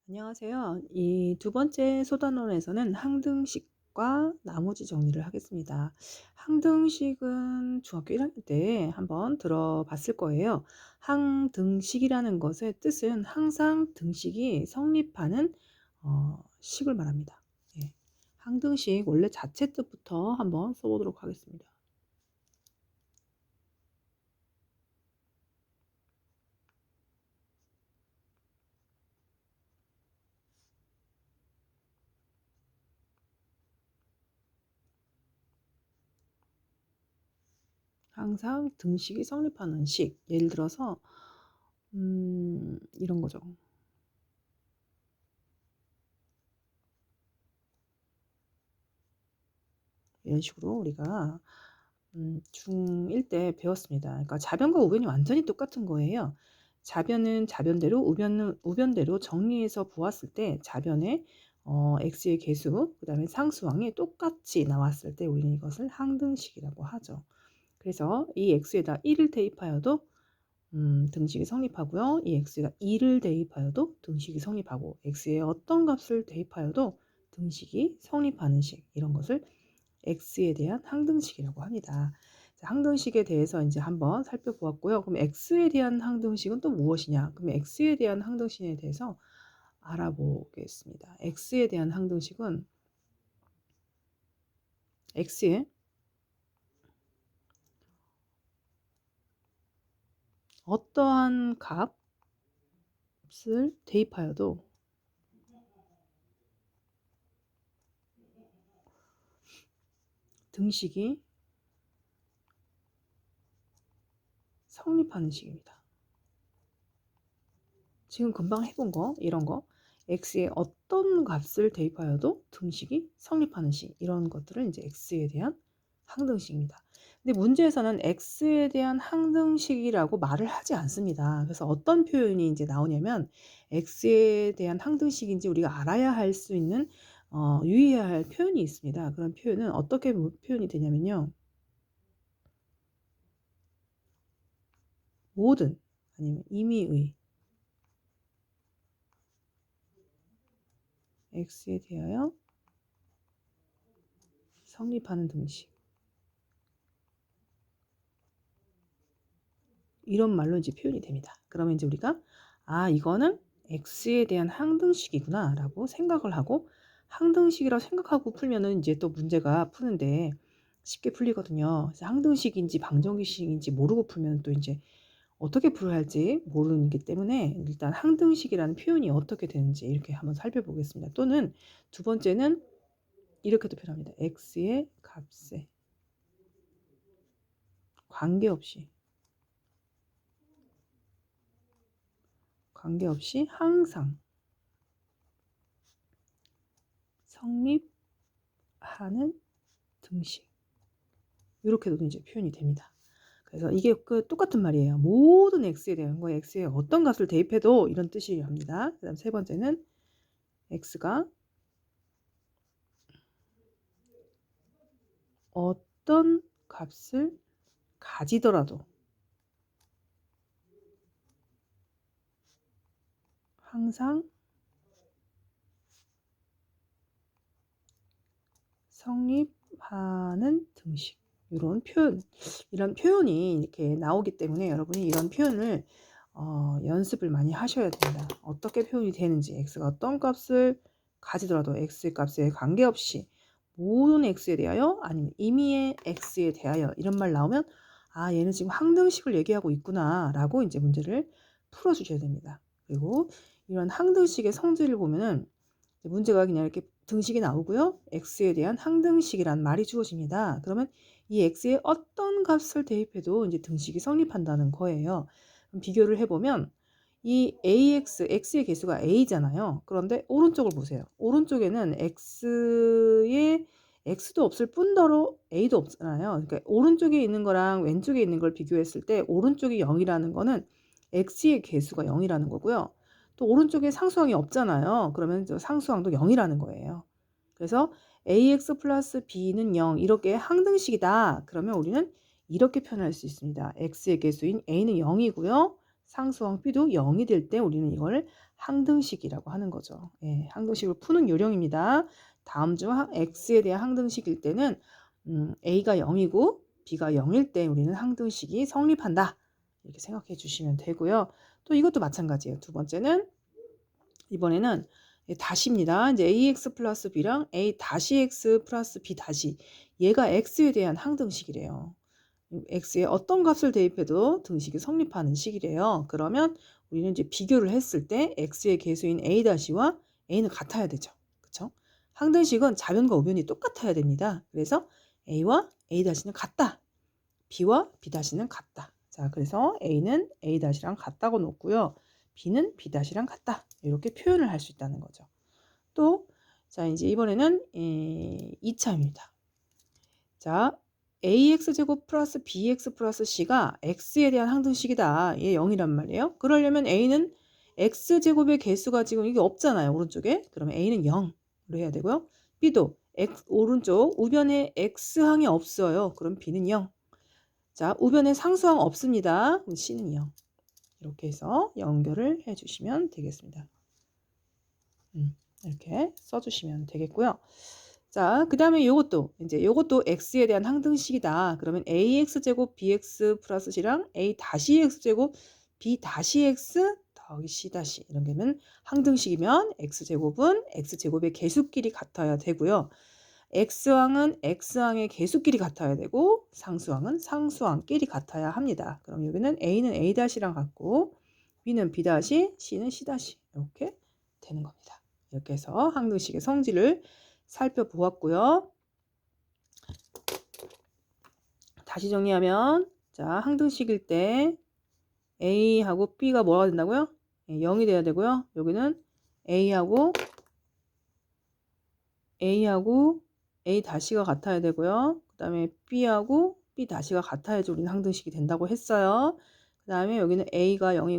안녕하세요. 이 두 번째 소단원에서는 항등식과 나머지 정리를 하겠습니다. 항등식은 중학교 1학년 때 한번 들어봤을 거예요. 항등식이라는 것의 뜻은 항상 등식이 성립하는 식을 말합니다. 예. 항등식 원래 자체 뜻부터 한번 써보도록 하겠습니다. 항상 등식이 성립하는 식. 예를 들어서 이런 거죠. 이런 식으로 우리가 중1 때 배웠습니다. 그러니까 자변과 우변이 완전히 똑같은 거예요. 자변은 자변대로, 우변은 우변대로 정리해서 보았을 때 자변의 x의 개수, 그 다음에 상수항이 똑같이 나왔을 때 우리는 이것을 항등식이라고 하죠. 그래서 이 x에다 1을 대입하여도 등식이 성립하고요. 이 x에다 2를 대입하여도 등식이 성립하고 x에 어떤 값을 대입하여도 등식이 성립하는 식, 이런 것을 x에 대한 항등식이라고 합니다. 항등식에 대해서 이제 한번 살펴보았고요. 그럼 x에 대한 항등식은 또 무엇이냐? 그럼 x에 대한 항등식에 대해서 알아보겠습니다. x에 대한 항등식은 x에 어떠한 값을 대입하여도 등식이 성립하는 식입니다. 지금 금방 해본 거, 이런 거, x에 어떤 값을 대입하여도 등식이 성립하는 식, 이런 것들은 이제 x에 대한 항등식입니다. 근데 문제에서는 x에 대한 항등식이라고 말을 하지 않습니다. 그래서 어떤 표현이 이제 나오냐면 x에 대한 항등식인지 우리가 알아야 할 수 있는 유의해야 할 표현이 있습니다. 그런 표현은 어떻게 표현이 되냐면요. 모든 아니면 임의의 x에 대하여 성립하는 등식, 이런 말로 이제 표현이 됩니다. 그러면 이제 우리가 이거는 x에 대한 항등식이구나 라고 생각을 하고, 항등식이라고 생각하고 풀면은 이제 또 문제가 푸는데 쉽게 풀리거든요. 그래서 항등식인지 방정식인지 모르고 풀면 또 이제 어떻게 풀어야 할지 모르기 때문에 일단 항등식이라는 표현이 어떻게 되는지 이렇게 한번 살펴보겠습니다. 또는 두 번째는 이렇게도 표현합니다. x의 값에 관계없이 항상 성립하는 등식, 이렇게도 이제 표현이 됩니다. 그래서 이게 똑같은 말이에요. 모든 x에 대한 거, x에 어떤 값을 대입해도 이런 뜻이 합니다. 그 다음 세 번째는 x가 어떤 값을 가지더라도 항상 성립하는 등식, 이런 표현, 이런 표현이 이렇게 나오기 때문에 여러분이 이런 표현을 연습을 많이 하셔야 됩니다. 어떻게 표현이 되는지, x가 어떤 값을 가지더라도 x의 값에 관계없이 모든 x에 대하여, 아니면 임의의 x에 대하여, 이런 말 나오면 얘는 지금 항등식을 얘기하고 있구나 라고 이제 문제를 풀어 주셔야 됩니다. 그리고 이런 항등식의 성질을 보면은 문제가 그냥 이렇게 등식이 나오고요. x에 대한 항등식이란 말이 주어집니다. 그러면 이 x에 어떤 값을 대입해도 이제 등식이 성립한다는 거예요. 그럼 비교를 해보면 이 x의 개수가 a잖아요. 그런데 오른쪽을 보세요. 오른쪽에는 x에 x도 없을 뿐더러 a도 없잖아요. 그러니까 오른쪽에 있는 거랑 왼쪽에 있는 걸 비교했을 때 오른쪽이 0이라는 거는 x의 개수가 0이라는 거고요. 또 오른쪽에 상수항이 없잖아요. 그러면 저 상수항도 0이라는 거예요. 그래서 ax 플러스 b는 0, 이렇게 항등식이다. 그러면 우리는 이렇게 표현할 수 있습니다. x의 개수인 a는 0이고요. 상수항 B도 0이 될 때 우리는 이걸 항등식이라고 하는 거죠. 예, 항등식을 푸는 요령입니다. 다음 중 X에 대한 항등식일 때는 A가 0이고 B가 0일 때 우리는 항등식이 성립한다. 이렇게 생각해 주시면 되고요. 또 이것도 마찬가지예요. 두 번째는 이번에는 다시입니다. 이제 AX 플러스 B랑 A 다시 X 플러스 B 다시 얘가 X에 대한 항등식이래요. X에 어떤 값을 대입해도 등식이 성립하는 식이래요. 그러면 우리는 이제 비교를 했을 때 X의 개수인 A-와 A는 같아야 되죠. 그쵸? 항등식은 좌변과 우변이 똑같아야 됩니다. 그래서 A와 A-는 같다. B와 B-는 같다. 자, 그래서 A는 A-랑 같다고 놓고요. B는 B-랑 같다. 이렇게 표현을 할 수 있다는 거죠. 또, 자, 이제 이번에는 2차입니다. 자, AX제곱 플러스 BX 플러스 C가 X에 대한 항등식이다. 얘 0이란 말이에요. 그러려면 A는 X제곱의 개수가 지금 이게 없잖아요. 오른쪽에. 그러면 A는 0으로 해야 되고요. B도 오른쪽 우변에 X항이 없어요. 그럼 B는 0. 자, 우변에 상수항 없습니다. 그럼 C는 0. 이렇게 해서 연결을 해주시면 되겠습니다. 이렇게 써주시면 되겠고요. 자, 그 다음에 요것도 X에 대한 항등식이다. 그러면 AX제곱 BX 플러스 C랑 A 다시 X제곱 B 다시 X 더하기 C 다시 이런 게면 항등식이면 X제곱은 X제곱의 개수끼리 같아야 되고요. X항은 X항의 개수끼리 같아야 되고 상수항은 상수항끼리 같아야 합니다. 그럼 여기는 A는 A 다시랑 같고 B는 B 다시, C는 C 다시 이렇게 되는 겁니다. 이렇게 해서 항등식의 성질을 살펴보았고요. 다시 정리하면 자, 항등식일 때 A하고 B가 뭐가 된다고요? 0이 돼야 되고요. 여기는 A하고 A 다시가 같아야 되고요. 그 다음에 B하고 B 다시가 같아야지 우리는 항등식이 된다고 했어요. 그 다음에 여기는 A가 0이